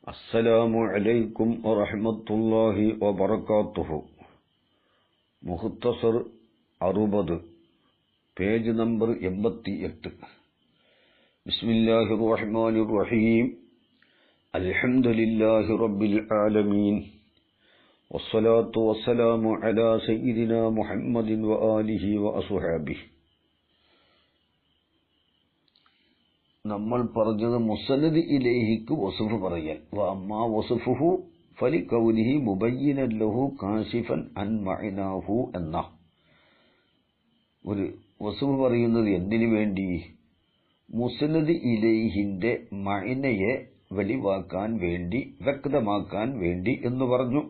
അസ്സലാമു അലൈക്കും വറഹ്മത്തുള്ളാഹി വബറകാതുഹു. Muktsar 60, page number 88. ബിസ്മില്ലാഹിർ റഹ്മാനിർ റഹീം. അൽഹംദുലില്ലാഹി റബ്ബിൽ ആലമീൻ. വസ്സലാത്തു വസ്സലാമു അലാ സയ്യിദിനാ മുഹമ്മദിൻ വആലിഹി വഅസ്ഹാബിഹി. നമ്മൾ പറഞ്ഞത് മുസനദ് ഇലൈഹിക്ക് വസുഫ് പറയൽ. വഅമ്മാ വസുഫുഹു ഫലികൗനിഹി മുബയ്യിനൻ ലഹു കാശിഫൻ അൻ മഅനാഹു എന്ന ഒരു വസുഫ് പറയുന്നത് എന്തിനു വേണ്ടി? മുസനദ് ഇലൈഹിന്റെ മഅനയെ വെളിവാക്കാൻ വേണ്ടി, വ്യക്തമാക്കാൻ വേണ്ടി എന്ന് പറഞ്ഞു.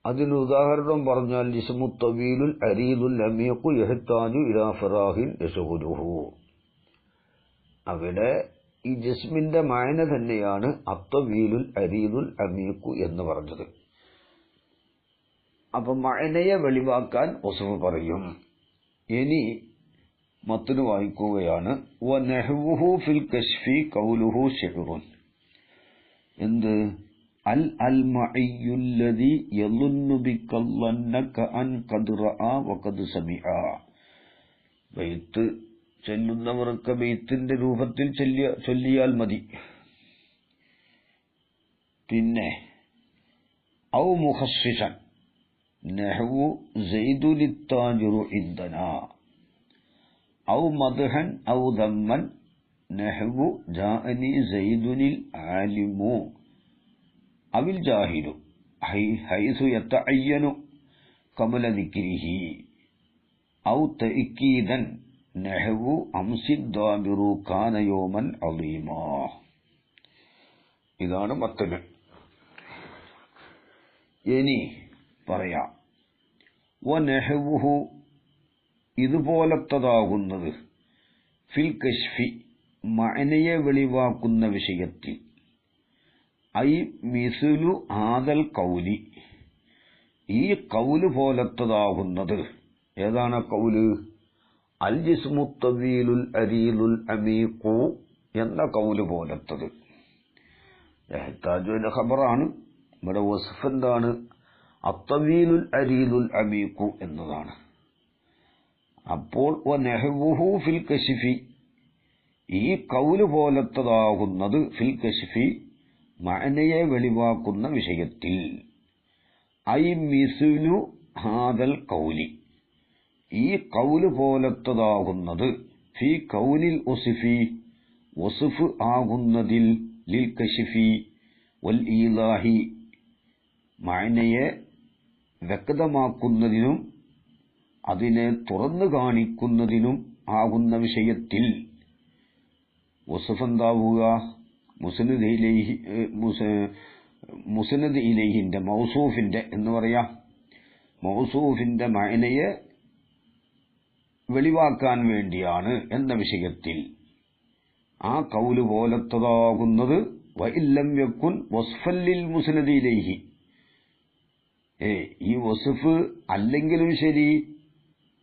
അതിന് ഉദാഹരണം പറഞ്ഞാൽ ഇസ്മു തവീലുൽ അരീദുൽ അമീഖു യഹ്താജു ഇലാ ഫറാഹിൻ യശ്ഗുലുഹു. അവിടെ ഈ ജിസ്മിന്റെ മായന തന്നെയാണ് അത്തവീലുൽ അരീദുൽ അമീഖു എന്ന് പറഞ്ഞത്. അപ്പൊ മായനയെ വെളിവാക്കാൻ വസുഫ് പറയും. ഇനി മത്ന് വായിക്കുകയാണ്. വനഹ്വുഹു ഫിൽ കശ്ഫി ഖൗലുഹു ശിഅ്റുൻ. എന്ത്? അൽ അൽമഇയുല്ലദി യളുന്നു ബികല്ലന്നക അൻ ഖദ് റഅ വഖദ് സമിഅ. ബൈത്ത് ചൊല്ലുന്നവർക്ക് ബൈത്തിന്റെ രൂപത്തിൽ ചൊല്ലിയാൽ മതി. പിന്നെ ഔ മുഖസ്സിസൻ നഹ്വു സൈദുലിത്താജിറു ഇൻദനാ. ഔ മദ്ഹൻ ഔ ദമ്മൻ നഹ്വു ജാഅനി സൈദുനിൽ ആലിമു അവിൽ ജാഹിലു ഹൈസു യതഅയ്യനു ഖബല ദിക്രിഹി. ഔ തഅക്കീദൻ നഹ്വു അംസിദ്ദാബിറു കാന യൗമൻ അളീമാ. ഇതാണ് മത്ന്. ഇനി പറയാം. വനഹ്വുഹു ഇതുപോലത്തതാകുന്നത് ഫിൽ കശ്ഫി മഅനയെ വെളിവാക്കുന്ന വിഷയത്തിൽ. ഐ മിസ്ലു ആദൽ കൗലി ഈ കൗല് പോലത്തതാകുന്നത്. ഏതാണ് കൗല്? അൽ ജിസ്മു തവീലുൽ അരീദുൽ അമീഖു എന്ന കൗല് പോലത്തത്. യഹ്താജുവിന്റെ ഖബറാണ്. ഇവിടെ വസ്ഫ് എന്താണ്? അത്തവീലുൽ അരീദുൽ അമീഖു എന്നതാണ്. അപ്പോൾ വനഹ്വുഹു ഫിൽ കശ്ഫി ഈ കൗല് പോലത്തതാകുന്നത് ഫിൽ കശ്ഫി മഅനയെ വെളിവാക്കുന്ന വിഷയത്തിൽ. ഐ മിസ്ലു ഹാദൽ കൗലി ഈ കൗല് പോലത്തതാകുന്നത് ഫി കൗനിൽ വസ്ഫി വസ്ഫ് ആകുന്നതിൽ ലിൽ കശ്ഫി വൽ ഈലാഹി മഅനയെ വ്യക്തമാക്കുന്നതിനും അതിനെ തുറന്നു കാണിക്കുന്നതിനും ആകുന്ന വിഷയത്തിൽ. വസ്ഫ് എന്താവുക? മുസ്നദ് ഇലൈഹിന്റെ മൗസൂഫിന്റെ എന്ന് പറയാം. മൗസൂഫിന്റെ മഅനയെ വെളിവാക്കാൻ വേണ്ടിയാണ് എന്ന വിഷയത്തിൽ ആ കൗല് പോലത്തതാകുന്നത്. വഇല്ലം യകുൻ വസ്ഫൻ ലിൽ മുസ്നദി ഇലൈഹി ഈ വസ്ഫ് അല്ലെങ്കിലും ശരി,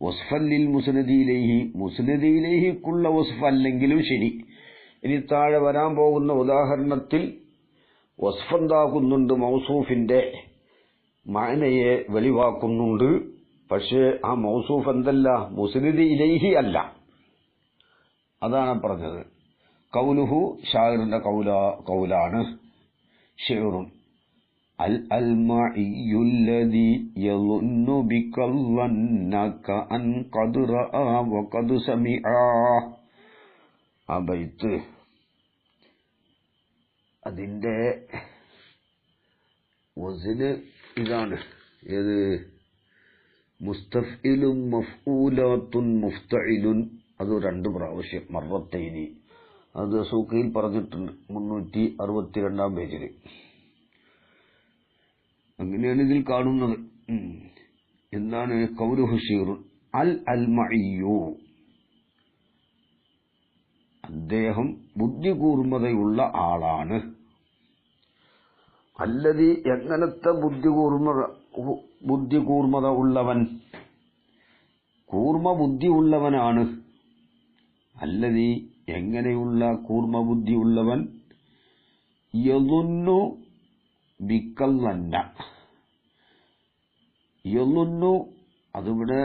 വസ്ഫൻ ലിൽ മുസ്നദി ഇലൈഹി മുസ്നദി ഇലൈഹിക്കുള്ള വസ്ഫ് അല്ലെങ്കിലും ശരി. ഇനി താഴെ വരാൻ പോകുന്ന ഉദാഹരണത്തിൽ വസ്ഫ് എന്താകുന്നുണ്ട്? മൗസൂഫിന്റെ മഅനയെ വെളിവാക്കുന്നുണ്ട്. പക്ഷേ ആ മൗസൂഫ് എന്തല്ല? മുസ്നദ് ഇലൈഹി അല്ല. അതാണ് പറഞ്ഞത്. ഖൗലുഹു ഷാഇറിന്റെ ഖൗലാണ്. ശിഅ്റുൻ അൽ അൽമഇയുല്ലദി യളുന്നു ബികല്ലന്നക അൻ ഖദ് റഅ വഖദ് സമിഅ. ആ ബൈത്ത് അതിന്റെ വസ്ന് ഇതാണ്. ഏത്? മുസ്തഫ്ഇലുൻ മഫ്ഊലാത്തുൻ മുഫ്തഇലുൻ. അത് 2 പ്രാവശ്യം മർറത്തൈനി. അത് സൂഖിയിൽ പറഞ്ഞിട്ടുണ്ട് 362 പേജിൽ. അങ്ങനെയാണ് ഇതിൽ കാണുന്നത്. എന്താണ്? ഖൗലുഹു ശിഅ്റുൻ അൽ അൽമഇയു അദ്ദേഹം ബുദ്ധികൂർമ്മതയുള്ള ആളാണ്. അല്ലദി എങ്ങനത്തെ ബുദ്ധികൂർമ്മത ഉള്ളവൻ? കൂർമ്മ ബുദ്ധി ഉള്ളവനാണ്. അല്ലദി എങ്ങനെയുള്ള കൂർമ്മബുദ്ധിയുള്ളവൻ യളുന്നു ബിക്കല്ലന്ന. യളുന്നു അതിവിടെ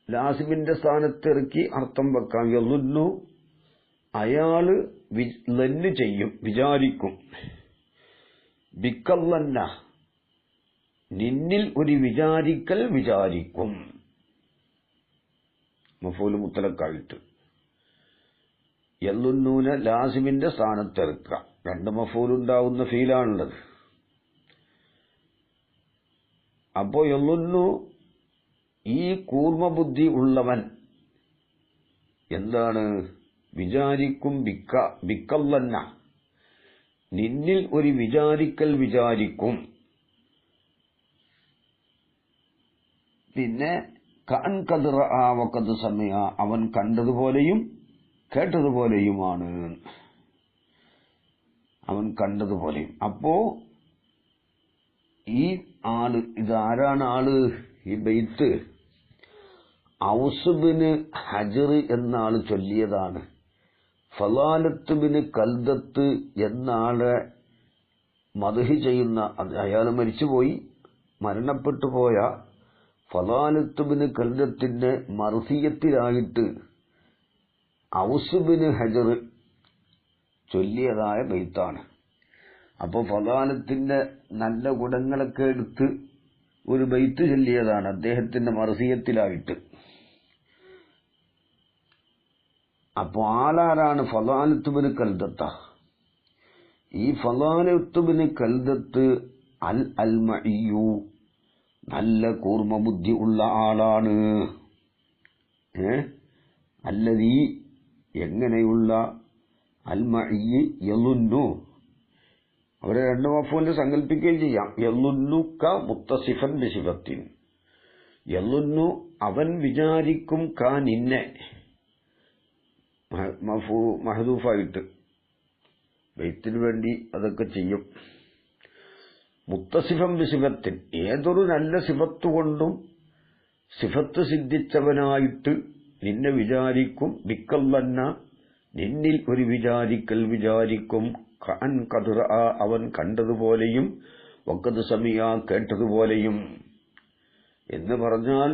ലാസിമിന്റെ സ്ഥാനത്തിറക്കി അർത്ഥം വെക്കാം. യളുന്നു അയാള് ലന്ന് ചെയ്യും, വിചാരിക്കും. ബിക്കല്ലന്ന നിന്നിൽ ഒരു വിചാരിക്കൽ വിചാരിക്കും. മഫൂൽ മുത്തലക്കായിട്ട് യളുന്നൂനെ ലാസിമിന്റെ സ്ഥാനത്തിറക്കുക. രണ്ട് മഫൂൽ ഉണ്ടാവുന്ന ഫീലാണുള്ളത്. അപ്പോ യളുന്നു ഈ കൂർമ്മബുദ്ധി ഉള്ളവൻ എന്താണ് വിചാരിക്കും. ബിക്കല്ലന്ന നിന്നിൽ ഒരു വിചാരിക്കൽ വിചാരിക്കും. പിന്നെ കഅൻ ഖദ് റഅ വഖദ് സമിഅ അവൻ കണ്ടതുപോലെയും കേട്ടതുപോലെയുമാണ്. അവൻ കണ്ടതുപോലെയും. അപ്പോ ഈ ആള് ഇതാരാണ്? ആള് ഈ ബൈത്ത് ഔസ് ബിന് ഹജർ എന്ന ആള് ചൊല്ലിയതാണ്. ഫലാലത്ത് ബിന് കൽദത്ത് എന്ന ആളെ മദ്ഹ് ചെയ്യുന്ന, അയാൾ മരിച്ചുപോയി, മരണപ്പെട്ടു പോയ ഫലാലത്ത് ബിന് കൽദത്തിന്റെ മർസിയത്തിലായിട്ട് ഔസ് ബിന് ഹജർ ചൊല്ലിയതായ ബൈത്താണ്. അപ്പോൾ ഫലാലത്തിന്റെ നല്ല ഗുണങ്ങളൊക്കെ എടുത്ത് ഒരു ബൈത്ത് ചൊല്ലിയതാണ് അദ്ദേഹത്തിന്റെ മർസിയത്തിലായിട്ട്. അപ്പൊ ആളാരാണ്? ഫലാലത്ത് ബിന് കൽദത്ത. ഈ ഫലാലത്ത് ബിന് കൽദത്ത് അൽ അൽമഇയു നല്ല കൂർമ്മബുദ്ധി ഉള്ള ആളാണ്. അല്ലദീ എങ്ങനെയുള്ള അൽമഇ യളുന്നു അവരെ രണ്ട് മഫൂലിനെ സങ്കല്പിക്കുകയും ചെയ്യാം. യളുന്നുക മുത്തസിഫൻ ബിസിഫത്തിൻ. യളുന്നു അവൻ വിചാരിക്കും കാ നിന്നെ മഹദൂഫായിട്ട് ബൈത്തിന് വേണ്ടി അതൊക്കെ ചെയ്യും. മുത്തസിഫൻ ബിസിഫത്തിൻ ഏതൊരു നല്ല സിഫത്ത് കൊണ്ടും സിഫത്ത് സിദ്ധിച്ചവനായിട്ട് നിന്നെ വിചാരിക്കും. ബിക്കല്ലന്ന നിന്നിൽ ഒരു വിചാരിക്കൽ വിചാരിക്കും. കഅൻ ഖദ് റഅ അവൻ കണ്ടതുപോലെയും വഖദ് സമിഅ കേട്ടതുപോലെയും എന്ന് പറഞ്ഞാൽ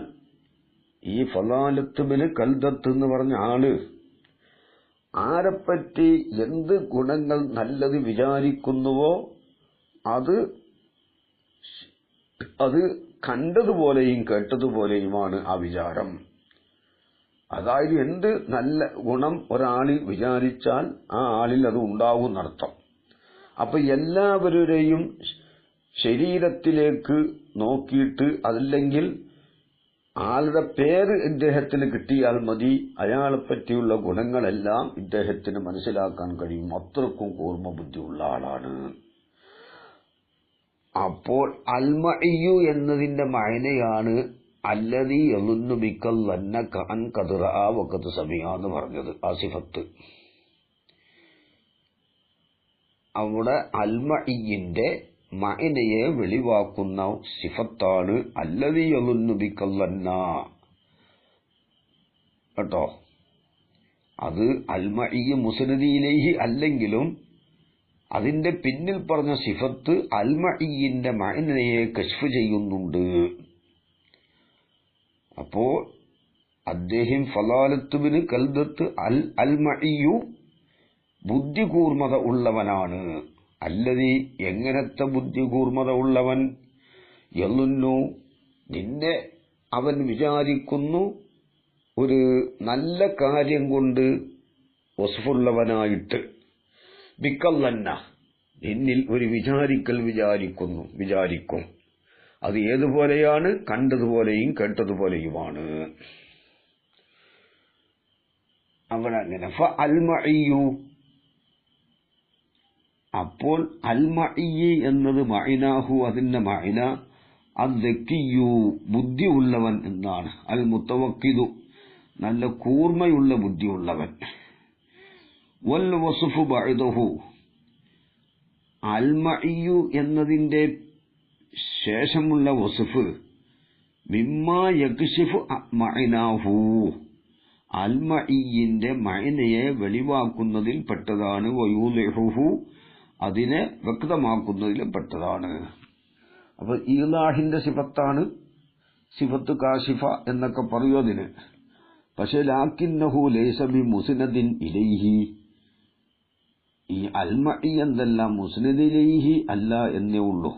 ഈ ഫലാലത്ത് ബിന് കൽദത്ത് എന്ന് പറഞ്ഞ ആള് ആരെപ്പറ്റി എന്ത് ഗുണങ്ങൾ നല്ലത് വിചാരിക്കുന്നുവോ അത് കണ്ടതുപോലെയും കേട്ടതുപോലെയുമാണ് ആ വിചാരം. അതായത് എന്ത് നല്ല ഗുണം ഒരാളിൽ വിചാരിച്ചാൽ ആ ആളിൽ അത് ഉണ്ടാവുന്നർത്ഥം. അപ്പൊ എല്ലാവരുടെയും ശരീരത്തിലേക്ക് നോക്കിയിട്ട് അതല്ലെങ്കിൽ ആളുടെ പേര് ഇദ്ദേഹത്തിന് കിട്ടിയാൽ മതി, അയാളെ പറ്റിയുള്ള ഗുണങ്ങളെല്ലാം ഇദ്ദേഹത്തിന് മനസ്സിലാക്കാൻ കഴിയും. അത്രക്കും കൂർമ്മ ബുദ്ധിയുള്ള ആളാണ്. അപ്പോൾ അൽമഇയു എന്നതിന്റെ മഅനയാണ് അല്ലദീ യളുന്നു ബിക്കല്ലന്ന കഅൻ ഖദ് റഅ വഖദ് സമിഅ എന്ന് പറഞ്ഞത്. ആ സിഫത്ത് അവിടെ അൽമഇയിന്റെ മഅനയെ വെളിവാക്കുന്ന സിഫത്താണ് അല്ലദീ യളുന്നു ബിക്കല്ലന്ന കേട്ടോ. അത് അൽമഇ മുസ്നദി ഇലൈഹി അല്ലെങ്കിലും അതിന്റെ പിന്നിൽ പറഞ്ഞ സിഫത്ത് അൽമഇയിന്റെ മഅനയെ കശ്ഫ് ചെയ്യുന്നുണ്ട്. അപ്പോൾ അദ്ദേഹം ഫലാലത്ത് ബിന് കൽദത്ത് അൽമഇയു ബുദ്ധികൂർമ്മത ഉള്ളവനാണ്. അല്ലദീ എങ്ങനത്തെ ബുദ്ധികൂർമ്മത ഉള്ളവൻ? യളുന്നു നിന്നെ അവൻ വിചാരിക്കുന്നു ഒരു നല്ല കാര്യം കൊണ്ട് വസ്ഫുള്ളവനായിട്ട്. ബിക്കല്ലന്ന നിന്നിൽ ഒരു വിചാരിക്കൽ വിചാരിക്കും. അത് ഏതുപോലെയാണ്? കണ്ടതുപോലെയും കേട്ടതുപോലെയുമാണ്. അവിടെ അങ്ങനെ അൽമഇയു. അപ്പോൾ അൽമഇ എന്നത് മഅനാഹു അതിന്റെ മഅന അദ്ദക്കിയു ബുദ്ധി ഉള്ളവൻ എന്നാണ്. അൽ മുതവക്കിദു നല്ല കൂർമ്മയുള്ള ബുദ്ധിയുള്ളവൻ. വൽ വസ്ഫു ബഅദഹു അൽമഇയു എന്നതിന്റെ ശേഷമുള്ള വസ്ഫ് മിമ്മാ യക്ശിഫു മഅനാഹു അൽമഇന്റെ മഅനയെ വെളിവാക്കുന്നതിൽ പെട്ടതാണ്. വയൂളിഹുഹു അതിനെ വ്യക്തമാക്കുന്നതിൽ പെട്ടതാണ്. അപ്പൊ ഈളാഹിന്റെ സിഫത്താണ് സിഫത്ത് കാശിഫ എന്നൊക്കെ പറയൂ അതിന്. പക്ഷെ ലാക്കിന്നഹു ലൈസ ബി മുസ്നദിൻ ഇലൈഹി, ഈ അൽമഇ എന്തല്ല മുസ്നദ് ഇലൈഹി അല്ല എന്നേ ഉള്ളൂ.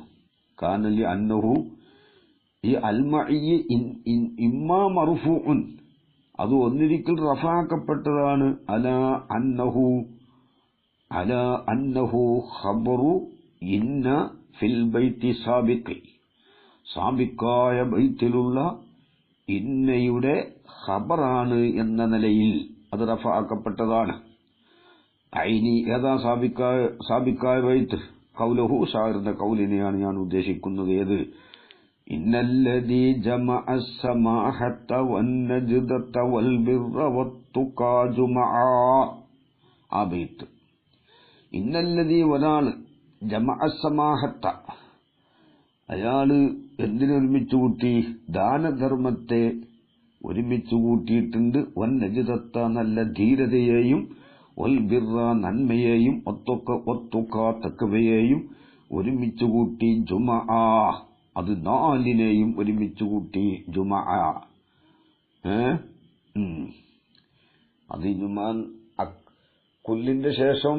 കാനലി അന്നഹു ഈ അൽമഇ ഇമ്മാ മർഫൂഉൻ അത് ഒന്നിരിക്കൽ റഫാക്കപ്പെട്ടതാണ്. അലാ അന്നഹു ഖബറു ഇന്ന ഫിൽ ബൈത്തി സാബിഖി, സാബിക്കായ ബൈത്തിലുള്ള ഇന്നയുടെ ഖബറാണ് എന്ന നിലയിൽ അത് റഫാക്കപ്പെട്ടതാണ്. ഐനി ഏതാ സാബിക്കായ ബൈത്ത്? ഖൗലുഹു ഷാഇറിന്റെ ഖൗലിനെയാണ് ഞാൻ ഉദ്ദേശിക്കുന്നത്. ഏത്? ഇന്നല്ലദീ ജമഅ അസ്സമാഹത വന്നജ്ദത വൽബിറ വത്തുഖാ ജുമഅ, ആ ബൈത്ത്. ഇന്നല്ലദീ ഒരാൾ ജമഅ അസ്സമാഹത അയാള് എന്തിനൊരുമിച്ച് കൂട്ടി? ദാനധർമ്മത്തെ ഒരുമിച്ച് കൂട്ടിയിട്ടുണ്ട്. വന്നജ്ദത നല്ല ധീരതയെയും വൽബിറ നന്മയെയും വത്തുഖാ തഖ്വയെയും ഒരുമിച്ച് കൂട്ടി. ജുമഅ അത് നാലിനെയും ഒരുമിച്ച് കൂട്ടി. ജുമഅ അത് കുല്ലിന്റെ ശേഷം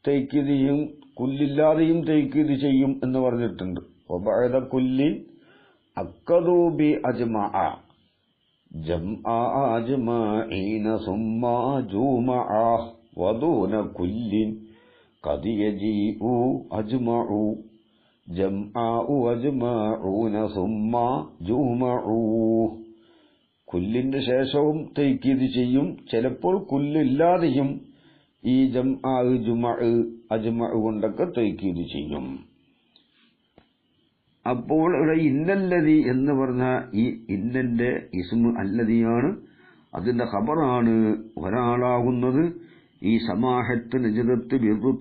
തൈക്കീദ് ചെയ്യും, കുല്ലില്ലാതെയും തൈക്കീദ് ചെയ്യും എന്ന് പറഞ്ഞിട്ടുണ്ട്. വബഅദ കുല്ലിൻ അഖദൂബി അജ്മഅ ജംഅ അജ്മഈന സുമ്മ ജുമഅ വദൂന കുല്ലിൻ ഖദ് യജീഉ അജ്മഉ ജംഅഉ അജ്മഊന സുമ്മ ജുമഉ. കുല്ലിന്റെ ശേഷവും തൈക്കീദ് ചെയ്യും, ചിലപ്പോൾ കുല്ലില്ലാതെയും ഈ ജംഅ ജുമഅ അജ്മഉ കൊണ്ടൊക്കെ തൈക്കീദ് ചെയ്യും. അപ്പോൾ ഇവിടെ ഇന്നല്ലദി എന്ന് പറഞ്ഞ ഈ ഇന്നന്റെ ഇസ്മു അല്ലദിയാണ്, അതിന്റെ ഖബറാണ് ഒരാളാകുന്നത്. ഈ സമാഹത്ത് നജ്ദത്ത് ബിർറു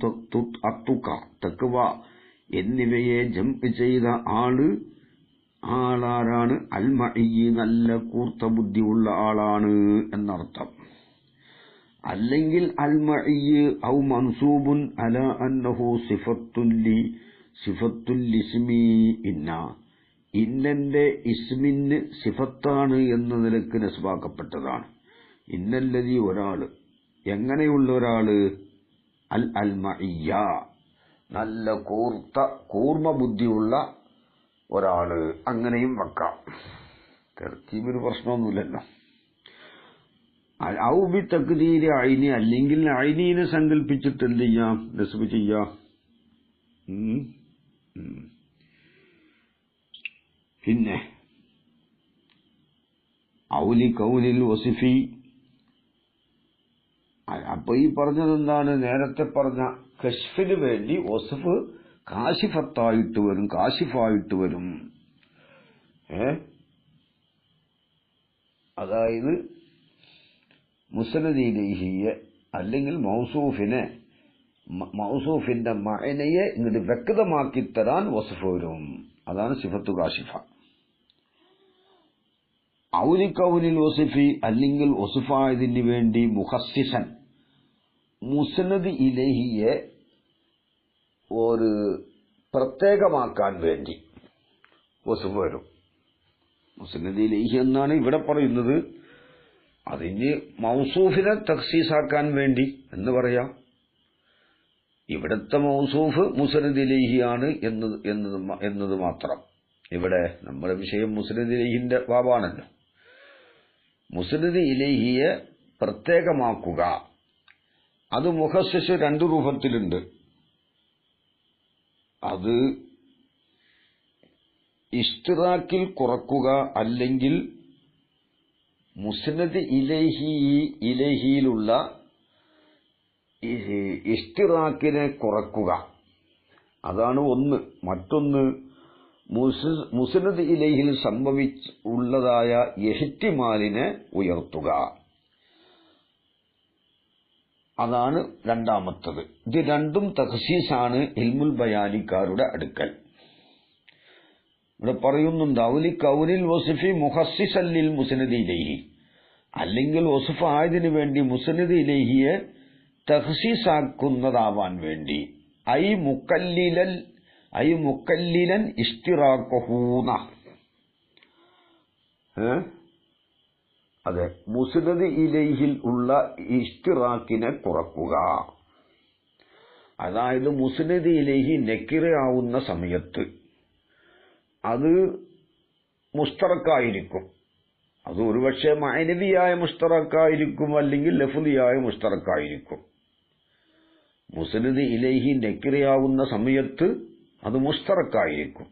അത്തുഖ തഖ്വ എന്നിവയെ ജംഅ് ചെയ്ത ആളാരാണ്? അൽമഇ നല്ല കൂർത്ത ബുദ്ധിയുള്ള ആളാണ് എന്നർത്ഥം. അല്ലെങ്കിൽ അൽമഇ ഔ മൻസൂബുൻ അലാ അന്നഹു സിഫത്തുൽ ഇസ്മി ഇന്നന്റെ ഇസ്മിന് സിഫത്താണ് എന്ന നിലക്ക് നസ്ബാക്കപ്പെട്ടതാണ്. ഇന്നല്ലദീ ഒരാള്, എങ്ങനെയുള്ള ഒരാള്? അൽമഇയ്യ നല്ല കൂർമ്മ ബുദ്ധിയുള്ള ഒരാള്, അങ്ങനെയും വെക്കാം. തർക്കീബിന് പ്രശ്നമൊന്നുമില്ലല്ലോ. ഔ ബി തഖ്ദീരി ഐനി, അല്ലെങ്കിൽ ഐനീനെ സങ്കല്പിച്ചിട്ട് എന്ത് ചെയ്യാം? നസ്ബ് ചെയ്യാം. പിന്നെ ഔലി കൗനിൽ വസിഫി. അപ്പൊ ഈ പറഞ്ഞത് എന്താണ്? നേരത്തെ പറഞ്ഞ കശ്ഫിന് വേണ്ടി വസ്ഫ് കാശിഫത്തായിട്ട് വരും, കാശിഫായിട്ട് വരും. അതായത് മുസ്നദ് ഇലൈഹിയെ അല്ലെങ്കിൽ മൗസൂഫിന്റെ മഅനയെ ഇങ്ങോട്ട് വ്യക്തമാക്കി തരാൻ വസ്ഫ് വരും. അതാണ് സിഫത്തു കാശിഫ. ഔലി കൗനിൽ വസിഫി, അല്ലെങ്കിൽ വസ്ഫായതിന് വേണ്ടി മുഖസ്സിസൻ മുസ്നദ് ഇലൈഹിയെ ഒരു പ്രത്യേകമാക്കാൻ വേണ്ടി വസ്ഫ് വരും. മുസ്നദ് ഇലൈഹി എന്നാണ് ഇവിടെ പറയുന്നത്. അതിന് മൗസൂഫിനെ തഖ്സീസാക്കാൻ വേണ്ടി എന്ന് പറയാം. ഇവിടുത്തെ മൗസൂഫ് മുസ്നദ് ഇലൈഹിയാണ് എന്നത് മാത്രം. ഇവിടെ നമ്മുടെ വിഷയം മുസ്നദ് ഇലൈഹിന്റെ ബാബാണല്ലോ. മുസ്നദ് ഇലൈഹിയെ പ്രത്യേകമാക്കുക, അത് മുഖസ്സിസ് രണ്ടു രൂപത്തിലുണ്ട്. അത് ഇഷ്തിറാക്കിൽ കുറക്കുക, അല്ലെങ്കിൽ മുസ്നദ് ഇലൈഹിയിലുള്ള ഇഷ്തിറാക്കിനെ കുറക്കുക. അതാണ് ഒന്ന്. മറ്റൊന്ന് മുസ്നദ് ഇലൈഹിൽ ഉള്ളതായ ഇഹ്തിമാലിനെ ഉയർത്തുക. അതാണ് രണ്ടാമത്തത്. ഇത് രണ്ടും തഖ്സീസാണ് ഇൽമുൽ ബയാനിക്കാരുടെ അടുക്കൽ. ഇവിടെ പറയുന്നുണ്ട് ഔലി കൗനിൽ വസിഫി മുഖസ്സിസൻ ലിൽ മുസ്നദ് ഇലൈഹി. അല്ലെങ്കിൽ വസുഫ് ആയതിനു വേണ്ടി മുസ്നദ് ഇലൈഹിയെ തഖ്സീസാക്കുന്നതാവാൻ വേണ്ടി ഐ മുക്കല്ലിലൻ ഇഷ്തിറാഖഹൂന. അതെ, മുസ്നദ് ഇലൈഹിൽ ഉള്ള ഇഷ്തിറാക്കിനെ കുറക്കുക. അതായത് മുസ്നദ് ഇലൈഹി നക്കിറയാവുന്ന സമയത്ത് അത് മുസ്തറക്കായിരിക്കും. അത് ഒരുപക്ഷെ മഅനവിയായ മുസ്തറക്കായിരിക്കും, അല്ലെങ്കിൽ ലഫ്ളിയായ മുസ്തറക്കായിരിക്കും. മുസ്നദ് ഇലൈഹി നക്കിറയാവുന്ന സമയത്ത് അത് മുസ്തറക്കായിരിക്കും.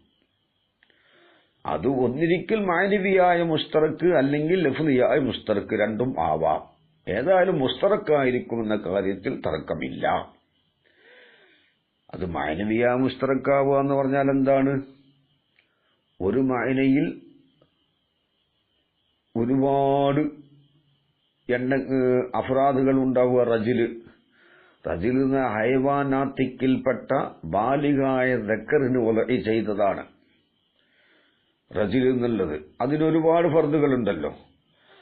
അത് ഒന്നിരിക്കൽ മഅനവിയായ മുസ്തറക്ക് അല്ലെങ്കിൽ ലഫ്ളിയായ മുസ്തറക്ക് രണ്ടും ആവാം. ഏതായാലും മുസ്തറക്കായിരിക്കുമെന്ന കാര്യത്തിൽ തർക്കമില്ല. അത് മഅനവിയായ മുസ്തറക്കാവുക എന്ന് പറഞ്ഞാൽ എന്താണ്? ഒരു മഅനയിൽ ഒരുപാട് അഫ്രാദുകൾ ഉണ്ടാവുക. റജിൽ എന്ന ഹൈവാനാത്തിക്കിൽപ്പെട്ട ബാലികായ ദക്കറിന് വലഇ ചെയ്തതാണ് റജിൽ എന്നുള്ളത്. അതിനൊരുപാട് ഫർദുകളുണ്ടല്ലോ.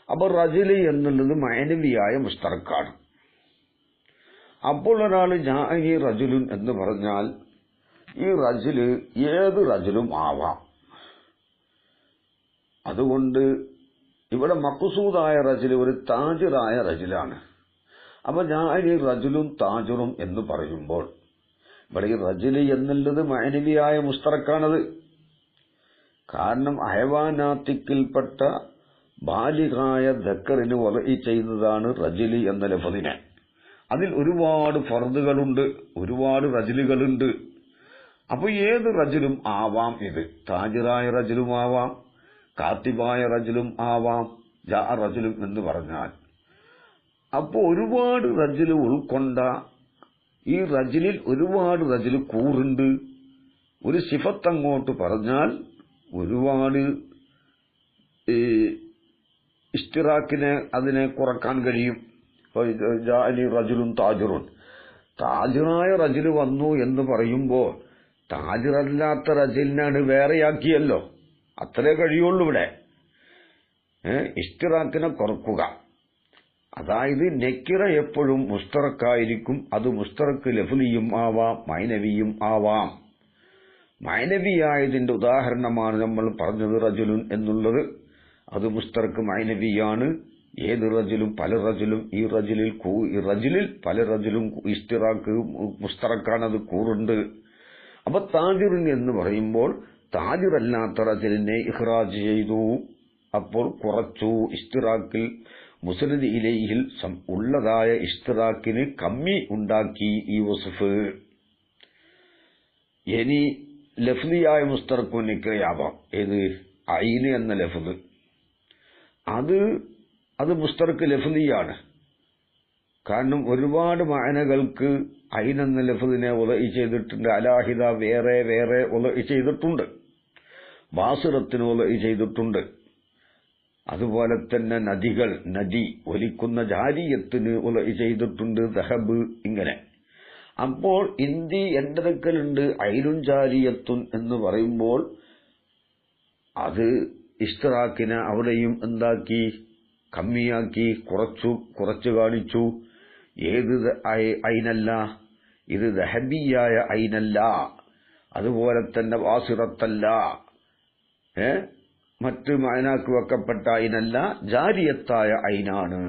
അപ്പൊ റജിൽ എന്നുള്ളത് മഅനവിയായ മുസ്തറക്കാണ്. അപ്പോൾ ഒരാൾ ജാഇ റജുലുൻ എന്ന് പറഞ്ഞാൽ ഈ റജില് ഏത് റജുലും ആവാം. അതുകൊണ്ട് ഇവിടെ മഖ്സൂദായ റജുല് ഒരു താജിറായ റജുലാണ്. അപ്പൊ ജാഇ റജുലും താജിറും എന്ന് പറയുമ്പോൾ ഇവിടെ ഈ റജുല് എന്നുള്ളത് മഅനവിയായ മുസ്തറക്കാണത്. കാരണം ഹൈവാനാത്തിക്കിൽപ്പെട്ട ബാലികായ ദക്കറിന് വലഇ ചെയ്തതാണ് റജുല് എന്ന ലഫ്ളിനെ. അതിൽ ഒരുപാട് ഫർദുകളുണ്ട്, ഒരുപാട് റജുലുകളുണ്ട്. അപ്പൊ ഏത് റജുലും ആവാം. ഇത് താജിറായ റജുലും ആവാം, കാത്തിബായ റജുലും ആവാം, ജാ റജുലും എന്ന് പറഞ്ഞാൽ. അപ്പോ ഒരുപാട് റജുല് ഉൾക്കൊണ്ട ഈ റജുലിൽ ഒരുപാട് റജുല് കൂറുണ്ട്. ഒരു സിഫത്ത് അങ്ങോട്ട് പറഞ്ഞാൽ ഒരുപാട് ഇഷ്തിറാക്കിനെ അതിനെ കുറക്കാൻ കഴിയും. റജുലും താജിറുൻ, താജിറായ റജുല് വന്നു എന്ന് പറയുമ്പോൾ താജിറല്ലാത്ത റജുലിനാണ് വേറെയാക്കിയല്ലോ. അത്രേ കഴിയുള്ളൂ ഇവിടെ. ഇഷ്തിറാക്കിനെ കുറക്കുക. അതായത് നക്കിറ എപ്പോഴും മുസ്തറക്കായിരിക്കും. അത് മുസ്തറക്ക് ലഫ്ലിയും ആവാം, മൈനവിയും ആവാം. മൈനവിയായതിന്റെ ഉദാഹരണമാണ് നമ്മൾ പറഞ്ഞത് റജുലുൻ എന്നുള്ളത്. അത് മുസ്തറക്ക് മൈനവിയാണ്. ഏത് റജുലും പല റജുലും ഈ റജുലിൽ പല റജുലും ഇഷ്തിറാക്ക് മുസ്തറക്കാണത് കൂറുണ്ട്. അപ്പൊ താജിറിൻ എന്ന് പറയുമ്പോൾ താജിറല്ലാത്ത റജുലിനെ ഇഖ്റാജ് ചെയ്തു. അപ്പോൾ കുറച്ചു. ഇഷ്തിറാക്കിൽ മുസ്നദ് ഇലൈഹിൽ ഉള്ളതായ ഇഷ്തിറാക്കിന് കമ്മി ഉണ്ടാക്കി ഈ വസ്ഫ്. ഇനി ലഫ്ലിയായ മുസ്തറക്കു നിക്രയാവാം. ഏത് ഐന് എന്ന ലഫ്ദ് അത് മുസ്തറക്ക് ലഫ്ലിയാണ്. കാരണം ഒരുപാട് മഅനകൾക്ക് ഐൻ എന്ന ലഫ്ദിനെ ഉലഇ ചെയ്തിട്ടുണ്ട്. അലാഹിദ വേറെ വേറെ ഉലഇ ചെയ്തിട്ടുണ്ട്. ബാസിറത്തിന് ഉലഇ ചെയ്തിട്ടുണ്ട്. അതുപോലെ തന്നെ നദികൾ, നദി ഒലിക്കുന്ന ജാരിയത്തിന് ഉലഇ ചെയ്തിട്ടുണ്ട്. ദഹബ് ഇങ്ങനെ. അപ്പോൾ ഇന്തി എന്റെ അടുക്കലുണ്ട് ഐനുൻ ജാരിയത്തുൻ എന്ന് പറയുമ്പോൾ അത് ഇഷ്തിറാക്കിനെ അവിടെയും എന്താക്കി? കമ്മിയാക്കി, കുറച്ചു കാണിച്ചു. ഏത് ഐനല്ല? ഇത് ദഹബിയായ ഐനല്ല. അതുപോലെ തന്നെ വാസിറത്തല്ല, മറ്റ് മഅനാക്ക് വെക്കപ്പെട്ട ഐനല്ല, ജാരിയത്തായ ഐനാണ്,